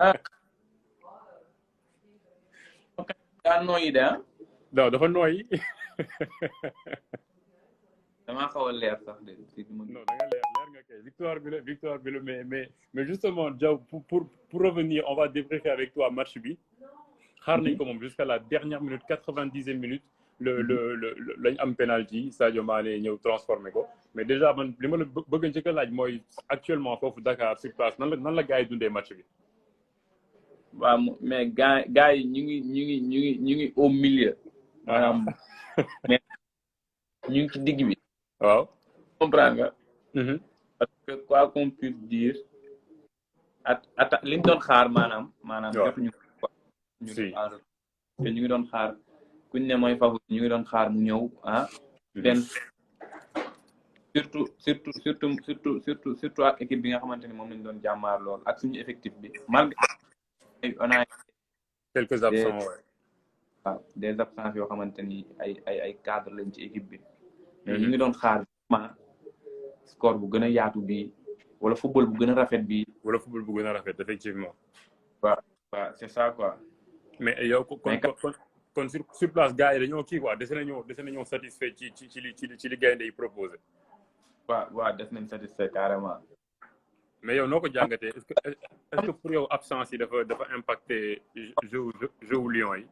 ah daa nooyi de ah. non dafa nooyi. damaa xaw a leer sax de si ma. non da nga leer nga kay victoire bi la mais justement Diaw pour revenir on va débriefer avec toi match bi. xaar nañ ko moom jusqu'à la dernière minute 90e minute lañ am penalty Sadio Mané ñëw transformé ko mais déjà man li ma la bëgg a njëkk a laaj mooy actuellement foofu Dakar sur place nan la gars yi dundee match bi. waaw mais gars yi ñu ngi au milieu. maanaam mais ñu ngi ci digg bi. waaw comprendre nga. parce que quoi qu'on puisse dire liñ doon xaar maanaam. jotuñu ko. si te ñu ngi doon xaar kuñ ne mooy favori ñu ngi doon xaar mu ñëw ah. benn surtout ak équipe bi nga xamante ni moom lañ doon jàmmaar lool ak suñu effectif bi malgré on a quelques absents waaw des absences yoo xamante ni ay cadre lañ ci équipe bi mais ñu ngi doon xaar vraiment score bu gën a yaatu bi wala football bu gën a rafet bi effectivement waaw c'est ça quoi mais yow kon sur place gars yi dañoo kii quoi dese nañoo satisfait ci li gaynde yi proposé. waaw def nañ satisfait carrément. mais yow noo ko jàngatee est-ce que pour yow absence yi dafa impacté jeu Lions yi.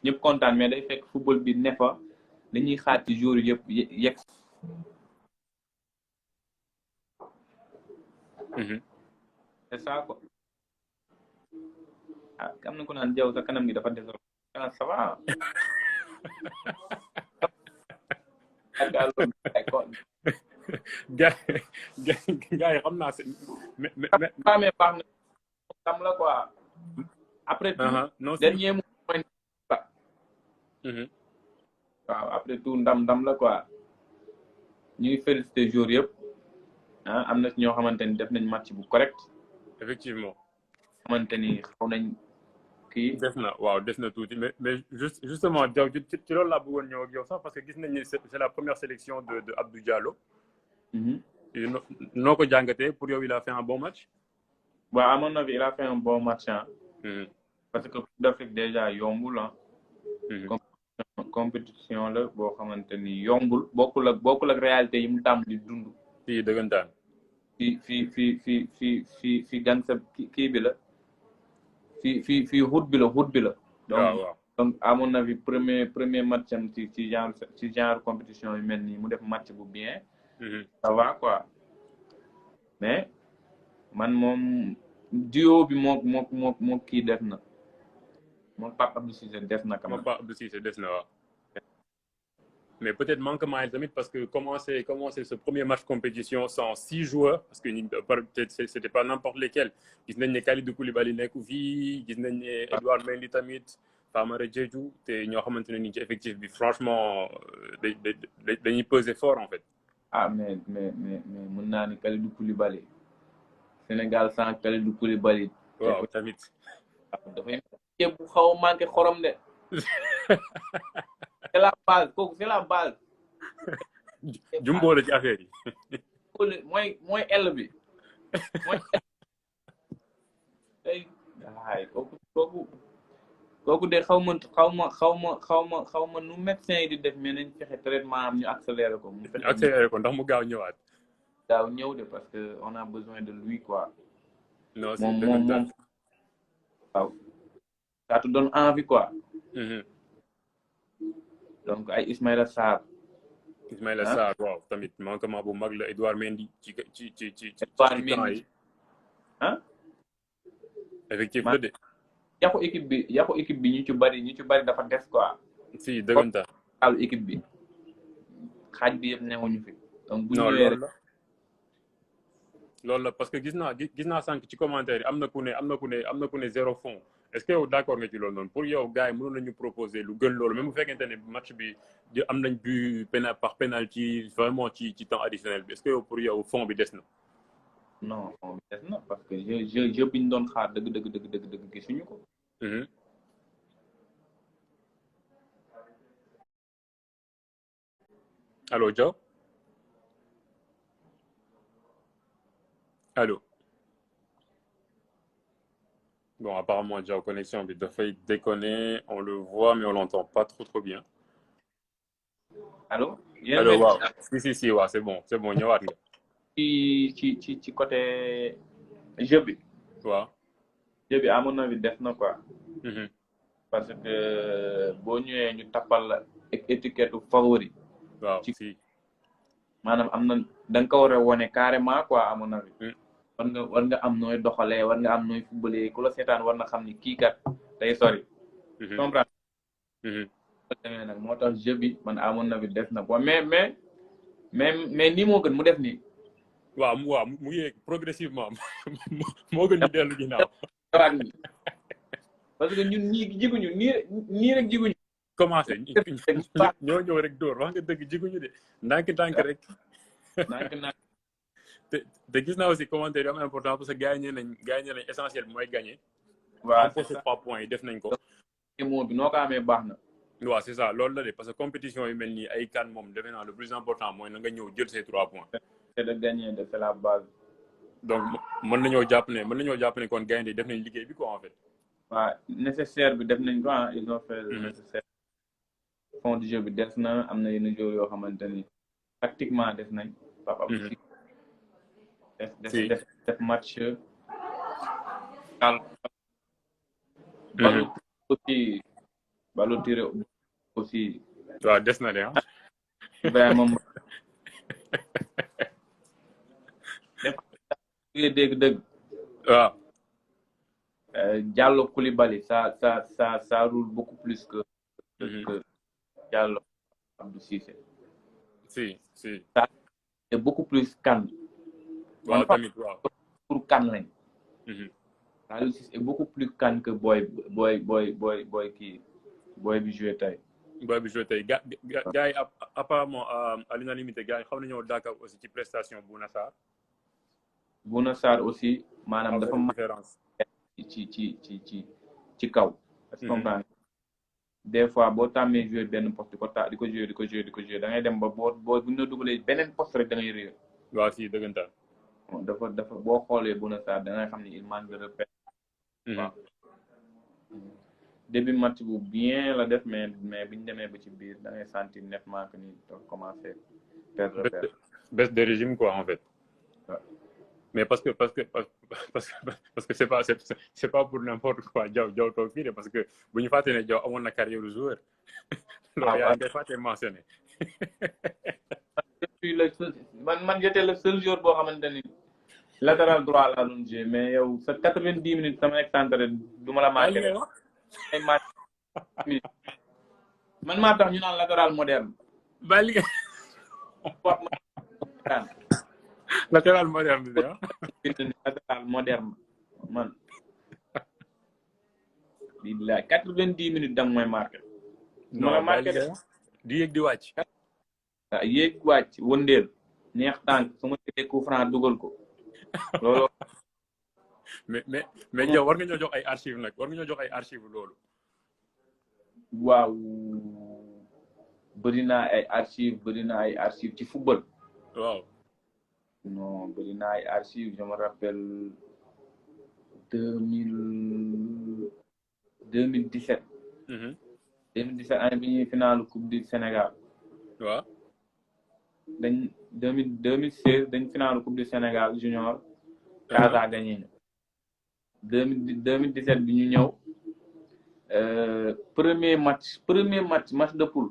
ñëpp kontaan mais day fekk football bi ne fa dañuy xaar ci jour yëpp yegg. c'est ça quoi. ah am na ko naan Diaw sa kanam gi dafa désordre. ah ça va. gars yi xam naa seen mais baax na ndam la quoi. après tout dernier moment waaw après tout ndam la quoi. ñuy félicité jour yëpp am na ñoo xamante ni def nañ match bu correct. effectivement. xamante ni xaw nañ kii. des na tuuti mais justement Diaw ci loolu laa bëggoon ñëw ak yow sax parce que gis nañ ni c'est la première sélection de Abdou Diallo. noo ko jàngatee pour yow il a fait un bon match. waaw à mon avis il a fait un bon match parce que Coupe d'Afrique déjà yombul compétition la boo xamante ni yombul bokkul ak réalité yi mu tàmm di dund. fii dëggantaan. fii gan sa kii bi la. fii route bi la. donc à mon avis premier match am ci genre compétition yu mel nii mu def match bu bien. ça va quoi mais man moom duo bi moo kii def na moom Pape Abdou Cissé des na quand même. Pape Abdou Cissé des na waaw. mais peut-être manquement yi tamit parce que commencer ce premier match compétition sans 6 joueurs parce que c'était pas n'importe lesquels gis nañ ne Kalidou Koulibaly nekku fii gis nañ ne Edouard Mendy tamit Famara Diédhiou te ñoo xamante ne ni ci effectif bi franchement dañuy peser fort en fait. mais mën naa ni Kalidou Koulibaly Sénégal sans Kalidou Koulibaly. waaw tamit. dafay ceeb bu xaw a manqué xorom de. c'est la base kooku c'est la base. jumbo la ci affaire yi. mooy L bi mooy ay kooku de xaw ma nu médecin yi di def mais nañ fexe traitement am ñu accéléré ko. ndax mu gaaw ñëwaat. gaaw ñëw de parce que on a besoin de lui quoi. non moom waaw. ça te donne envie quoi. donc ay Ismaïla Sarr. waaw tamit manquement bu mag la Edouard Mendy ci Edouard Mendy effectivement la de. yàqu équipe bi ñu ci bari dafa des quoi. si dëggantaan. alu équipe bi xaaj bi yëpp newuñu fi. donc bu ñëwee rek loolu la parce que gis naa sànq ci commentaire yi am na ku ne zéro fond est-ce que yow d'accord nga ci loolu noonu pour yow gars yi mënoon nañu proposer lu gën loolu même bu fekkente ne match bi am nañ but par penalty vraiment ci temps additionnel bi est-ce que yow pour yow fond bi des na. non fond bi des na parce que jeu bi ñu doon xaar dëgg gisuñu ko. allo Diaw allo. Bon, apparemment, déjà, connexion bi dafay déconner. On le voit, mais on l'entend pas trop bien. Allô. Allô, waaw. Si, waaw, c'est bon ñëwaat nga. ci côté jeu bi. waaw. jeu bi à mon avis def na quoi. parce que boo ñëwee ñu tappal la étiquette favori. waaw si. maanaam am na da nga ko war a wone carrément quoi à mon avis. war nga am nooy doxalee war nga am nooy footballé ku la seetaan war na xam ni kii kat tey sori. comprendre. nag moo tax jeu bi man à mon avis def na quoi mais nii moo gën mu def nii. waaw mu yéeg progressivement moo gën ñu dellu ginnaaw. parce que ñun ñii jiguñu nii rek jiguñu. commencé ñoo ñëw rek dóor wax nga dëgg jiguñu de ndànk rek. ndànk. te gis naa aussi commentaire yu am important parce que gars yi nañ essentiel bi mooy gagné. waaw c'est ça 3 points yi def nañ ko. moo bi noo ko amee baax na. waaw c'est ça loolu la de parce que compétition yu mel nii ay kan moom defe naa le plus important mooy na nga ñëw jël ces 3 points. c'est de gagner c'est la base. donc mën nañoo jàpp ne kon gaynde yi def nañ liggéey bi quoi en fait. waaw nécessaire bi def nañ ko ils ont fait le nécessaire. fond du jeu bi des na am na yenn joueurs yoo xamante ni tactiquement def nañ. papa aussi def match. balu tiré aussi. waaw des na de vraiment. dégg. waaw. Diallo Koulibaly ça roule beaucoup plus que Diallo Abdou Cissé. si. ça c'est beaucoup plus kan. waaw tamit waaw. pour kan lañ. Abdou Cissé est beaucoup plus kan que boy kii boy bi joué tey. gars yi apparemment à l'unanimité gars yi xam nañoo d'accord aussi ci prestation Bouna Sarr aussi maanaam dafa différence ci kaw. est-ce que comprendre des fois boo tàmmee jouer benn poste di ko jouer da ngay dem ba boo bu ñu dugalee beneen poste rek da ngay réer. waaw si dëggantaan. dafa boo xoolee Bouna Sarr da ngay xam ni il manque de repère. waaw début match bu bien la def mais bi ñu demee ba ci biir da ngay sentir nettement que ni dafa commencé perdre repère. baisse de régime quoi en fait. Ouais. mais parce que c'est pas pour n'importe quoi Diaw toog fii de parce que bu ñu fàtte ne Diaw amoon na carrière de joueur. loolu yaa ngi fàtte mentionné. man j'étais le seul joueur boo xamante ni latéral droit laa doon jouer mais yow sa 90 minutes sama excentré du ma la manqué ay match man maa tax ñu naan latéral moderne. ba liggéey. latéral moderne bi latéral moderne man. billaay 90 minutes danga mooy marqué. non marqué di yéeg di wàcc. yéeg wàcc wëndeel neex tànk su ma jëlee coup franc dugal ko loolu. mais yow war nga ñoo jox ay archives nag war nga ñoo jox ay archives loolu. waaw bëri naa ay archives ci football. waaw. non bëri naa ay archives je me rappelle 2017. 2017 année bi ñuy finale coupe du Sénégal. waaw. 2016 dañ finale coupe du Sénégal junior. Casa gagné ñu. 2017 bi ñu ñëw. premier match de poule.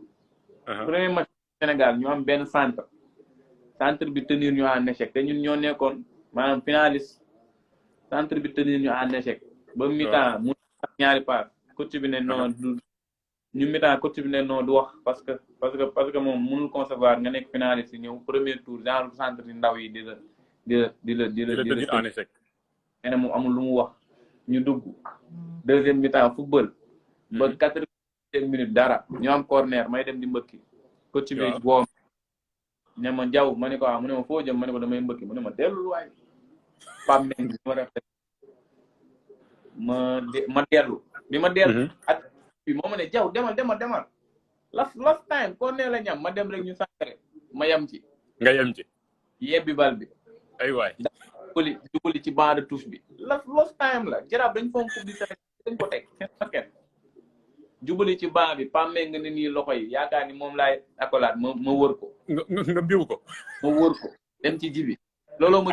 premier match Sénégal ñu am benn centre bi tenir ñu en échec te ñun ñoo nekkoon maanaam finaliste centre bi tenir ñu en échec. ba mi-temps mu ñaari pass coach bi ne non ñu mi-temps coach bi ne non du wax parce que moom mënul concevoir nga nekk finaliste ñëw premier tour genre centre yi ndaw yi di la tenir en échec. nee na moom amul lu mu wax ñu dugg deuxième mi-temps football. ba 80 minutes dara ñu am corner may dem di mbëkki. coach bi boo ne ma Diaw ma ne ko mu ne ma foo jëm ma ne ko damay mbëkki mu ne ma dellul waay Pape Mendy ma dellu bi ma dellu ak bi moo ma ne Diaw demal last time corner la ñam ma dem rek ñu sànkare ma yem ci nga yem ci yebbi bal bi ay waay dugali ci banc de touche bi lost time la Jaraaf dañ foom coupe du Sénégal dañ ko teg seen paquet jubali ci banc bi pàmmee nga ne nii loxo yi yaakaar ni moom laay accolade ma wër ko nga biw ko ma wër ko dem ci jibi looloo ma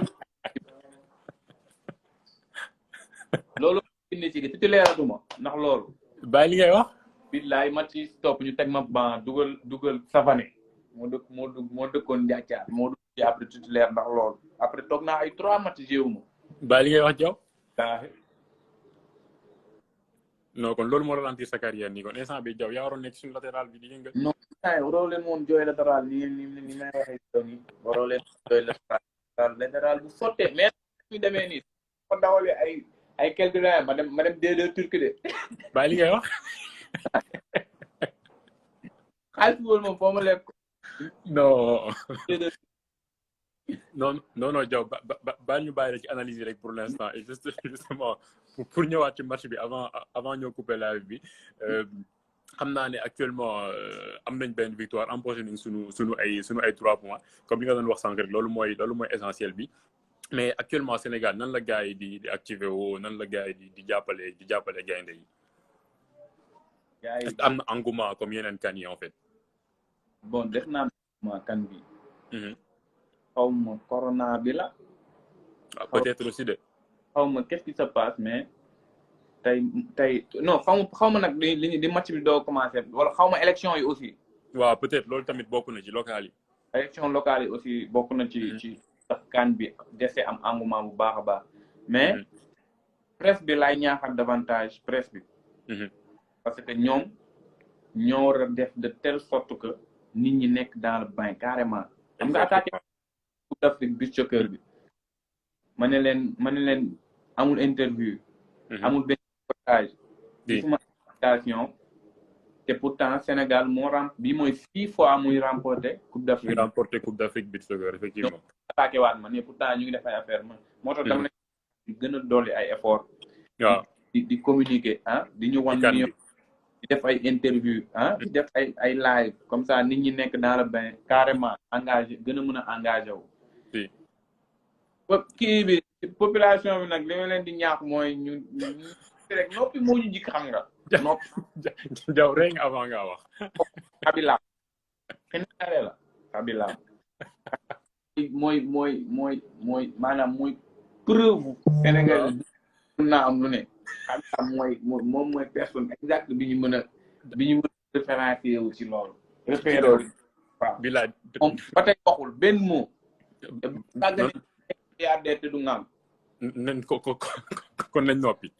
loolu indi ci titulaire duma ndax loolu bàyyi li ngay wax billaay match yi stop ñu teg ma ban dugal Savané moo dëkkoon njaacaar moo dugg ci après titulaire ndax loolu après toog naa ay 3 match jéewuma bàyyi li ngay wax Diaw waaw non kon loolu moo ralentir sa carrière nii kon instant bi Diaw yaa waroon nekk suñu latéral bi di yëngal non waroo leen woon jooy latéral ni may waxee doon yi waroo leen jooy latéral bu sottee mais ñu demee nii ko dawalee ay quelques années ma dem D2 turc de bàyyi li ngay wax xaalis football moom foo ma lekk non Diaw ba ñu bàyyi la ci analyse rek pour l'instant et justement pour ñëwaat ci match bi avant ñoo couper live bi xam naa ne actuellement am nañ benn victoire empoché nañ sunu ay 3 points comme li nga doon wax sànq rek loolu mooy essentiel bi mais actuellement Sénégal nan la gars yi di activé woo nan la gars yi di jàppale gaynde yi est-ce que am na engouement comme yeneen kan yi en fait bon def naa ma kan bi xaw ma corona bi la peut-être aussi de xaw ma qu'est-ce qui se passe mais tey non xaw ma nag di match bi doo commencé wala xaw ma élection yi aussi waaw peut-être loolu tamit bokk na ci local yi élection locale yi aussi bokk na ci tax kan bi dese am engouement bu baax a baax mais presse bi laay ñaaxal davantage presse bi parce que ñoom ñoo war a def de telle sorte que nit ñi nekk dans le bain carrément xam nga attaqué Coupe d'Afrique beach soccer bi ma ne leen amul interview amul benn reportage gisuma invitation te pourtant Sénégal bi mooy 6 fois muy remporté Coupe d'Afrique beach soccer effectivement attaqué waat ma ne pourtant ñu ngi def ay affaire moo tax dama ne gën a dolli ay effort waaw di communiquer di ñu wan ni di def ay interview di def ay live comme ça nit ñi nekk dans le bain carrément engagé gën a mën a engagé wu kii bi population bi nag li ma leen di ñaax mooy ñu rek noppi moo ñu jik xam nga noppi Diaw rek avant nga wax xabilaam xinare la xabilaam mooy maanaam mooy preuve Sénégal mën naa am lu ne xabilaam moom mooy personne exacte bi ñu mën a référencier wu ci loolu référé waaw bilaay moom ba tey waxul benn mot sàggane yaa deete du ngam nañ kon nañ noppi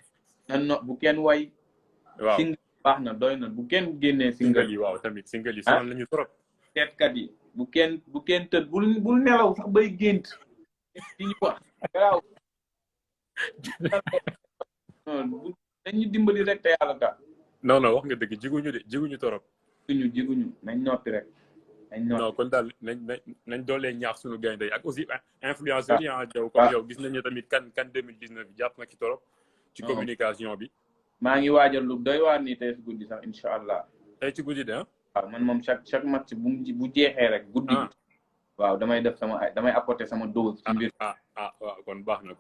bu kenn way waaw single baax na doy na bu kenn génnee single yi waaw tamit single yi sonal nañu trop seetkat yi bu kenn tëdd bul nelaw sax bay gént ci ñu wax waaw dañu dimbali rek te yàlla ka non wax nga dëgg jiguñu trop jiguñu nañ noppi rek non kon daal nañ doolee ñaax suñu gaynde yi ak aussi influenceurs yi Diaw comme yow gis nañu tamit kan 2019 bi jàpp na ci trop ci communication bi maa ngi waajal lu doy waar nii tey si guddi sax incha allah tey ci guddi de waaw man moom chaque match bu jeexee rek guddi waaw damay def damay apporter sama dose ci mbir waaw kon baax na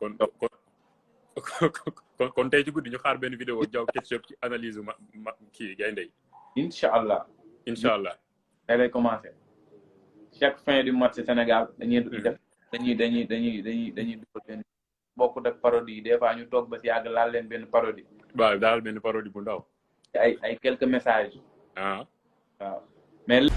kon tey ci guddi ñu xaar benn vidéo Diaw Ketchup ci analyse ma kii gaynde yi incha allah tey lay commencé chaque fin du match Sénégal dañuy def dañuy dugal benn bokkut ak parodie yi des fois ñu toog ba si yàgg laal leen benn parodie waaw daal benn parodie bu ndaw ay quelques messages waaw mais